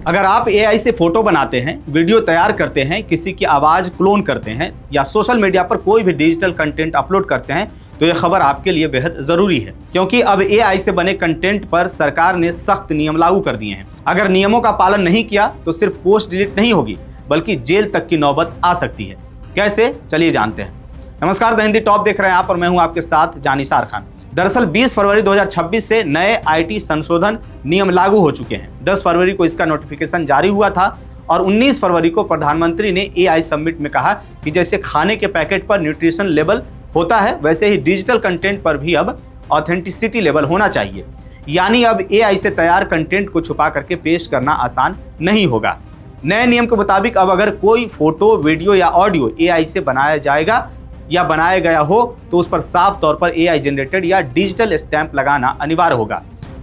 अगर आप एआई से फोटो बनाते हैं, वीडियो तैयार करते हैं, किसी की आवाज़ क्लोन करते हैं या सोशल मीडिया पर कोई भी डिजिटल कंटेंट अपलोड करते हैं तो यह खबर आपके लिए बेहद ज़रूरी है, क्योंकि अब एआई से बने कंटेंट पर सरकार ने सख्त नियम लागू कर दिए हैं। अगर नियमों का पालन नहीं किया तो सिर्फ पोस्ट डिलीट नहीं होगी बल्कि जेल तक की नौबत आ सकती है। कैसे, चलिए जानते हैं। नमस्कार, द हिंदी टॉप देख रहे हैं आप और मैं हूं आपके साथ जानिसार खान। दरअसल 20 फरवरी 2026 से नए आईटी संशोधन नियम लागू हो चुके हैं। 10 फरवरी को इसका नोटिफिकेशन जारी हुआ था और 19 फरवरी को प्रधानमंत्री ने एआई समिट में कहा कि जैसे खाने के पैकेट पर न्यूट्रिशन लेवल होता है वैसे ही डिजिटल कंटेंट पर भी अब ऑथेंटिसिटी लेवल होना चाहिए। यानी अब एआई से तैयार कंटेंट को छुपा करके पेश करना आसान नहीं होगा। नए नियम के मुताबिक अब अगर कोई फोटो, वीडियो या ऑडियो एआई से बनाया जाएगा या बनाया गया हो तो उस पर साफ तौर पर एआई जनरेटेड या डिजिटल स्टैंप लगाना अनिवार्य होगा।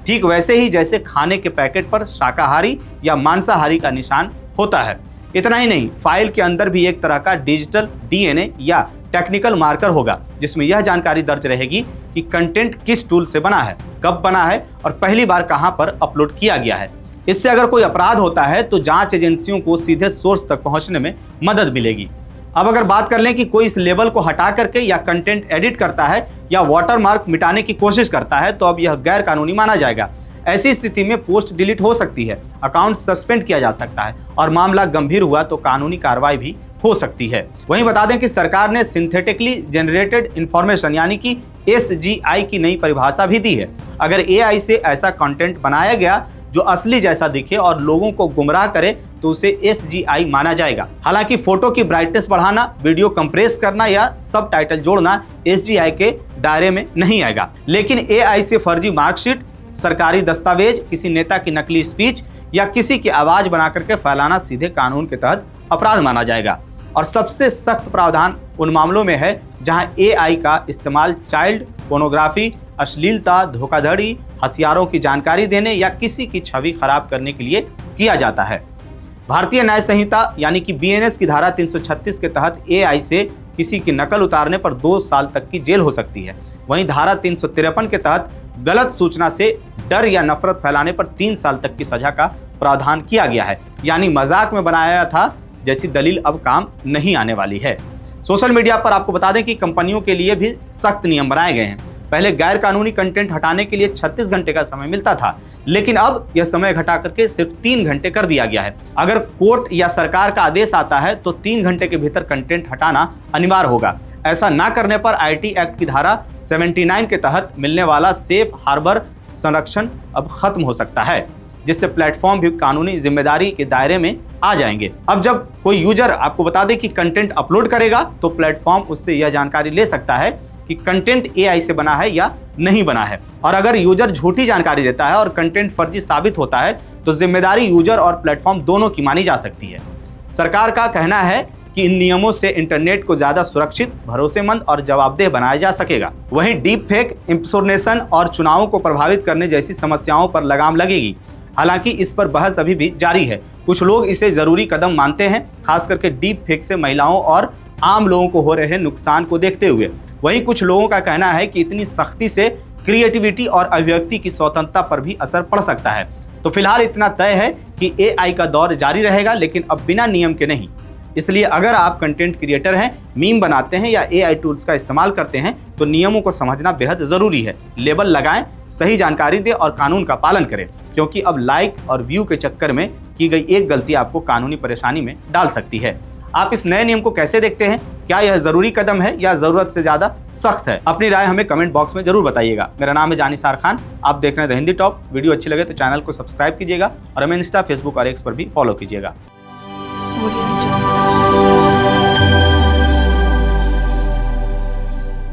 ठीक वैसे ही जैसे खाने के पैकेट पर शाकाहारी या मांसाहारी का निशान होता है। इतना ही नहीं, फाइल के अंदर भी एक तरह का डिजिटल डीएनए या टेक्निकल मार्कर होगा जिसमें यह जानकारी दर्ज रहेगी कि कंटेंट किस टूल से बना है, कब बना है और पहली बार कहां पर अपलोड किया गया है। इससे अगर कोई अपराध होता है तो जांच एजेंसियों को सीधे सोर्स तक पहुंचने में मदद मिलेगी। अब अगर बात कर लें कि कोई इस लेबल को हटा करके या कंटेंट एडिट करता है या वाटरमार्क मिटाने की कोशिश करता है तो अब यह गैर कानूनी माना जाएगा। ऐसी स्थिति में पोस्ट डिलीट हो सकती है, अकाउंट सस्पेंड किया जा सकता है और मामला गंभीर हुआ तो कानूनी कार्रवाई भी हो सकती है। वहीं बता दें कि सरकार ने सिंथेटिकली जनरेटेड इंफॉर्मेशन यानी कि एसजीआई की नई परिभाषा भी दी है। अगर एआई से ऐसा कंटेंट बनाया गया जो असली जैसा दिखे और लोगों को गुमराह करे तो उसे एसजीआई माना जाएगा। हालांकि फोटो की ब्राइटनेस बढ़ाना, वीडियो कंप्रेस करना या सबटाइटल जोड़ना एसजीआई के दायरे में नहीं आएगा। लेकिन एआई से फर्जी मार्कशीट, सरकारी दस्तावेज, किसी नेता की नकली स्पीच या किसी की आवाज बना करके फैलाना सीधे कानून के तहत अपराध माना जाएगा। और सबसे सख्त प्रावधान उन मामलों में है जहां एआई का इस्तेमाल चाइल्ड पोर्नोग्राफी, अश्लीलता, धोखाधड़ी, हथियारों की जानकारी देने या किसी की छवि खराब करने के लिए किया जाता है। भारतीय न्याय संहिता यानी कि बीएनएस की धारा 336 के तहत एआई से किसी की नकल उतारने पर 2 साल तक की जेल हो सकती है। वहीं धारा 353 के तहत गलत सूचना से डर या नफरत फैलाने पर 3 साल तक की सजा का प्रावधान किया गया है। यानी मजाक में बनाया था जैसी दलील अब काम नहीं आने वाली है। सोशल मीडिया पर आपको बता दें कि कंपनियों के लिए भी सख्त नियम बनाए गए हैं। पहले गैर कानूनी कंटेंट हटाने के लिए 36 घंटे का समय मिलता था, लेकिन अब यह समय घटा करके सिर्फ 3 घंटे कर दिया गया है। अगर कोर्ट या सरकार का आदेश आता है तो 3 घंटे के भीतर कंटेंट हटाना अनिवार्य होगा। ऐसा ना करने पर आईटी एक्ट की धारा 79 के तहत मिलने वाला सेफ हार्बर संरक्षण अब खत्म हो सकता है, जिससे प्लेटफॉर्म भी कानूनी जिम्मेदारी के दायरे में आ जाएंगे। अब जब कोई यूजर आपको बता दे कि कंटेंट अपलोड करेगा तो प्लेटफॉर्म उससे यह जानकारी ले सकता है कि कंटेंट एआई से बना है या नहीं बना है। और अगर यूजर झूठी जानकारी देता है और कंटेंट फर्जी साबित होता है तो जिम्मेदारी यूजर और प्लेटफॉर्म दोनों की मानी जा सकती है। सरकार का कहना है कि इन नियमों से इंटरनेट को ज्यादा सुरक्षित, भरोसेमंद और जवाबदेह बनाया जा सकेगा। वहीं डीप फेक, इम्पर्सोनेशन और चुनावों को प्रभावित करने जैसी समस्याओं पर लगाम लगेगी। हालांकि इस पर बहस अभी भी जारी है। कुछ लोग इसे जरूरी कदम मानते हैं, खास करके डीप फेक से महिलाओं और आम लोगों को हो रहे नुकसान को देखते हुए। वहीं कुछ लोगों का कहना है कि इतनी सख्ती से क्रिएटिविटी और अभिव्यक्ति की स्वतंत्रता पर भी असर पड़ सकता है। तो फिलहाल इतना तय है कि एआई का दौर जारी रहेगा, लेकिन अब बिना नियम के नहीं। इसलिए अगर आप कंटेंट क्रिएटर हैं, मीम बनाते हैं या एआई टूल्स का इस्तेमाल करते हैं तो नियमों को समझना बेहद ज़रूरी है। लेबल लगाएं, सही जानकारी दें और कानून का पालन करें, क्योंकि अब लाइक और व्यू के चक्कर में की गई एक गलती आपको कानूनी परेशानी में डाल सकती है। आप इस नए नियम को कैसे देखते हैं? क्या यह जरूरी कदम है या जरूरत से ज्यादा सख्त है? अपनी राय हमें कमेंट बॉक्स में जरूर बताइएगा। मेरा नाम है जानिसार खान, आप देख रहे हैं द हिंदी टॉप। वीडियो अच्छी लगे तो चैनल को सब्सक्राइब कीजिएगा और हमें इंस्टा, फेसबुक और एक्स पर भी फॉलो कीजिएगा।